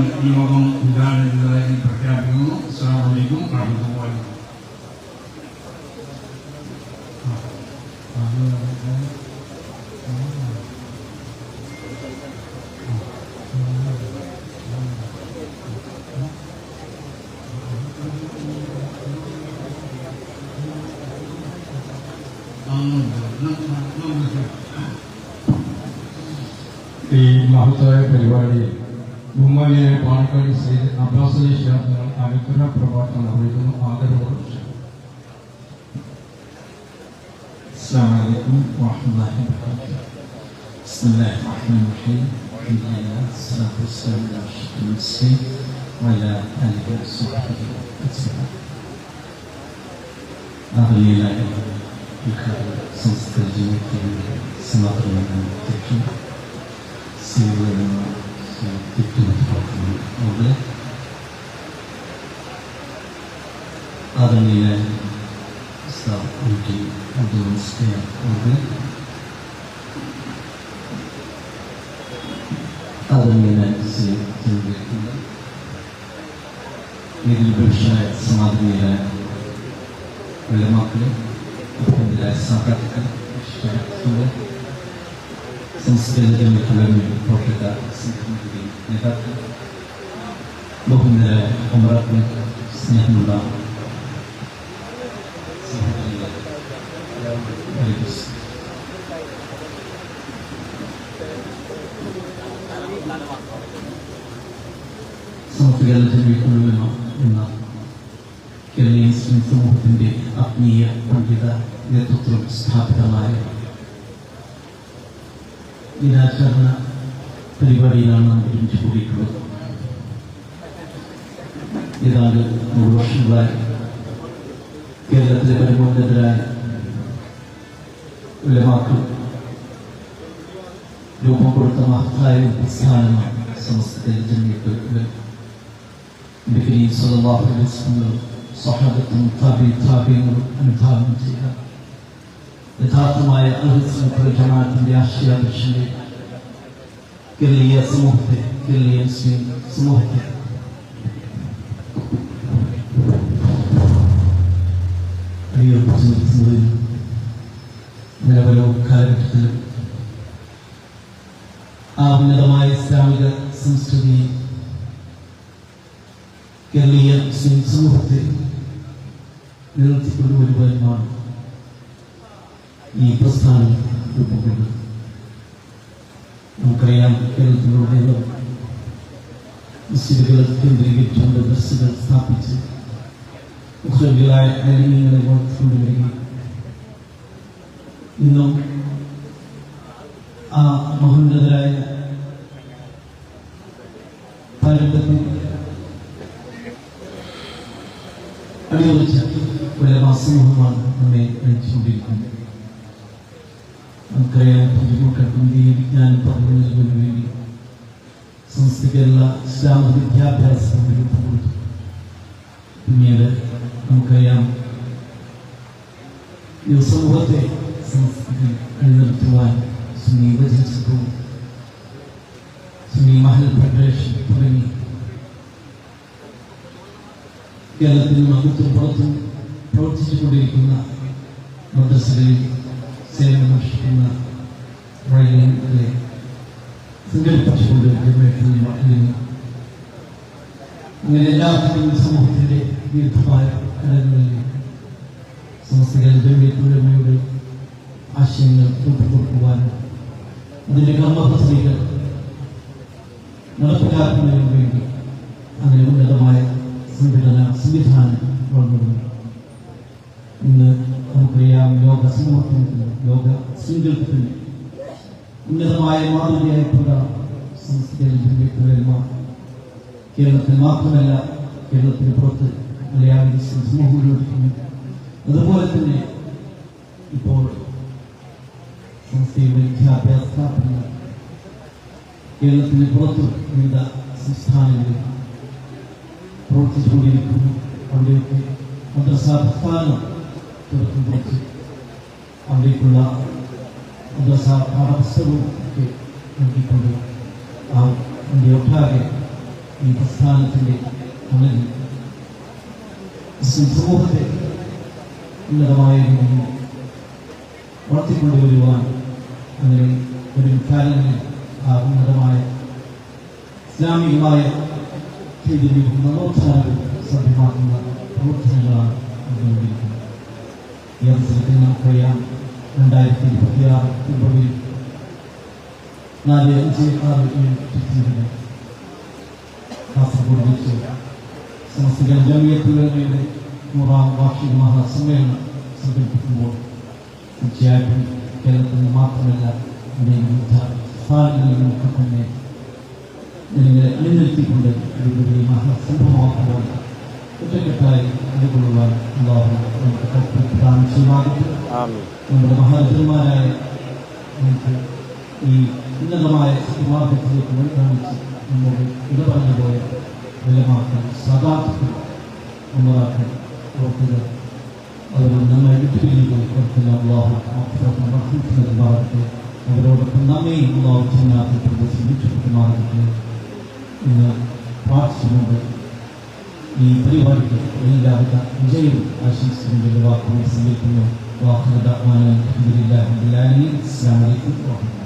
ഈ യോഗം ഉദ്ഘാടനം ചെയ്തതായി പ്രഖ്യാപിക്കുന്നു. അസ്സലാമു അലൈക്കും വറഹ്മത്തുള്ളാഹി വബറകാതുഹു. ഈ മഹത്തായ പരിപാടിയിൽ ബഹുമാനിയായ പാണക്കാട് ശ്രീ അബ്ബാസ് അലി ശിഹാബ് അനുഗ്രഹ പ്രഭാഷണം നിർവഹിക്കുന്നു. ആദരവോട് السلام عليكم ورحمة الله وبركاته. بسم الله الرحمن الرحيم. الحمد لله والصلاة والسلام على أشرف المرسلين وعلى آله وصحبه أجمعين. ആദരണീയനായ സംസ്കൃത ജീവിതത്തിൻ്റെ സമാധാനത്തിൽ ആദരണീയനായ സമാധാനീയരായ ഉലമാക്കളെ, സാധാരണക്കാർ, സംസ്കൃതത്തിൻ്റെ പ്രവർത്തക സംഘടനയുടെ നേതാക്കൾ, ബഹുമാനരായ ഉമറാക്കളെ, സ്നേഹമുള്ള സമൂഹത്തിൽ എന്ന കേരളീയ മുസ്ലിം സമൂഹത്തിന്റെ ആത്മീയ പണ്ഡിത നേതൃത്വം സ്ഥാപിതമായ ദിനാചരണ പരിപാടിയിലാണ് നാം ഒരുമിച്ച് കൂടിയിട്ടുള്ളത്. ഏതാണ്ട് 100 വർഷങ്ങളായി കേരളത്തിലെ പരമോന്നതരായ ഉലമാക്കൾ രൂപം കൊടുത്ത മഹത്തായ പ്രസ്ഥാനമാണ് സമസ്തയിൽ ജനങ്ങൾക്ക് സ്വഹാബത്തും താബിഈങ്ങളും അനുധാവനം ചെയ്ത യഥാർത്ഥമായ ജമാഅത്തിന്റെ ആശയാദർശങ്ങളെ കേരളീയ സമൂഹത്തെ, കേരളീയ മുസ്ലിം സമൂഹത്തെ അടിയുറപ്പിച്ചു നിർത്തുന്നതിന് നിലവിലെ കാലഘട്ടത്തിലും ആ ഉന്നതമായ ഇസ്ലാമിക സംസ്കൃതി കേരളീയ മുസ്ലിം സമൂഹത്തെ നിലനിർത്തിക്കൊണ്ടുവരുവാനുമാണ് ഈ പ്രസ്ഥാനം രൂപപ്പെട്ടത്. നമുക്കറിയാം, കേരളത്തിലുടനീളം മസ്ജിദുകൾ കേന്ദ്രീകരിച്ചുകൊണ്ട് ദർസുകൾ സ്ഥാപിച്ച് മുഖ്യങ്ങളായ അലിമീങ്ങളെ വളർത്തിക്കൊണ്ടുവരികയും ഇന്നും ആ മഹോന്നതരായ പാരമ്പര്യം അടിയുറച്ച ഉലമാ സമൂഹമാണ് നമ്മെ നയിച്ചുകൊണ്ടിരിക്കുന്നത്. നമുക്കറിയാം, പൊതുമക്കൾക്കും ഈ വിജ്ഞാനം പകരുന്നതിനു വേണ്ടി സംസ്ഥ കേരള ഇസ്ലാമിക വിദ്യാഭ്യാസം രൂപം കൊടുത്തു. പിന്നീട് നമുക്കറിയാം, ഈ സമൂഹത്തെ സംസ്കൃതി നിലനിർത്തുവാൻ സുന്നി യുവജന സംഘവും സുന്നി മഹൽ ഫെഡറേഷൻ തുടങ്ങി കേരളത്തിലും അകത്തും പുറത്തും പ്രവർത്തിച്ചുകൊണ്ടിരിക്കുന്ന മദ്രസകളിൽ സേവനമനുഷ്ഠിക്കുന്ന വഴികളെ സംഘടിപ്പിച്ചുകൊണ്ട് അങ്ങനെ എല്ലാത്തിനും സമൂഹത്തിന്റെ ദീർഘമായ ഘടകങ്ങളിൽ സമസ്തകളുടെ ആശയങ്ങൾ രൂപപ്പെടുത്തുവാനും അതിന്റെ കർമ്മപദ്ധതികൾ നടപ്പിലാക്കുന്നതിനു വേണ്ടി അങ്ങനെ ഉന്നതമായ സംവിധാനം വളർന്നു. ഇന്ന് നമുക്കറിയാം, ലോക സമൂഹത്തിന്, ലോക സങ്കല്പത്തിന് ഉന്നതമായ മാതൃകയായിട്ടുള്ള സംസ്കൃതികൾ കേരളത്തിൽ മാത്രമല്ല, കേരളത്തിന് പുറത്ത് മലയാളി സമൂഹം. അതുപോലെ തന്നെ ഇപ്പോൾ സംസ്ഥയുടെ വിദ്യാഭ്യാസ സ്ഥാപനങ്ങൾ കേരളത്തിന് പുറത്ത് വിവിധ സംസ്ഥാനങ്ങളിൽ പ്രവർത്തിച്ചുകൊണ്ടിരിക്കുന്നു. അവിടെയൊക്കെ മദ്രസാ പ്രസ്ഥാനം തുറന്നു കൊടുത്ത് അവിടേക്കുള്ള മദ്രസാ പാഠപുസ്തകവും ഒക്കെ നൽകിക്കൊണ്ട് ആ ഇന്ത്യ ഒട്ടാകെ ഈ പ്രസ്ഥാനത്തിൻ്റെ തണലിൽ മുസ്ലിം സമൂഹത്തെ ഉന്നതമായ രീതിയിൽ വളർത്തിക്കൊണ്ടുവരുവാൻ അങ്ങനെ ഒരു കാലങ്ങളിൽ ആ ഉന്നതമായ ഇസ്ലാമികമായ രീതിയിലും നവോത്ഥാനവും സാധ്യമാക്കുന്ന പ്രവർത്തനങ്ങളാണ് നടന്നുകൊണ്ടിരിക്കുന്നത്. ഈ അവസരത്തിൽ നമുക്കറിയാം 2026 ഫെബ്രുവരി 4, 5, 6, 7 കാസർഗോഡ് വെച്ച് സമസ്ത ജമിയത്തുലമയുടെ 100ാം വാർഷിക മഹാസമ്മേളനം സംഘടിപ്പിക്കുമ്പോൾ തീർച്ചയായിട്ടും കേരളത്തിൽ നിന്ന് മാത്രമല്ല വിവിധ സ്ഥാനങ്ങളിൽ നിന്നൊക്കെ തന്നെ ജനങ്ങളെ അണിനിരത്തിക്കൊണ്ട് ഒരു മഹാസംഭവമാക്കുവാൻ ഒറ്റക്കെട്ടായി നിലകൊള്ളുവാൻ അല്ലാഹു നമുക്ക് പ്രദാനം ചെയ്യുമാകട്ടെ. നമ്മുടെ മഹാരഥന്മാരായ നമുക്ക് ഈ ഉന്നതമായ സത്യമാർഗത്തിലേക്ക് വഴികാണിച്ച് നമ്മോട് ഇടപറഞ്ഞു പോയ വെള്ളമാക്കാൻ സാധാർത്ഥത്തിൽ നമ്മളാക്കാൻ ഓർക്കുക. അവർ നമ്മെ വിട്ടുപിരിയുമ്പോൾ അള്ളാഹു അവരോടൊപ്പം നമ്മയും അള്ളാഹു ജന്നാത്തിൽ സംരക്ഷിക്കുമാറാകട്ടെ എന്ന് പ്രാർത്ഥിച്ചുകൊണ്ട് ഈ പരിപാടിക്ക് എല്ലാവിധ വിജയവും ആശംസിക്കുന്നതിന്റെ വാക്കുകൾ സമർപ്പിക്കുന്നു. വാഹന അസ്സലാമു അലൈക്കും.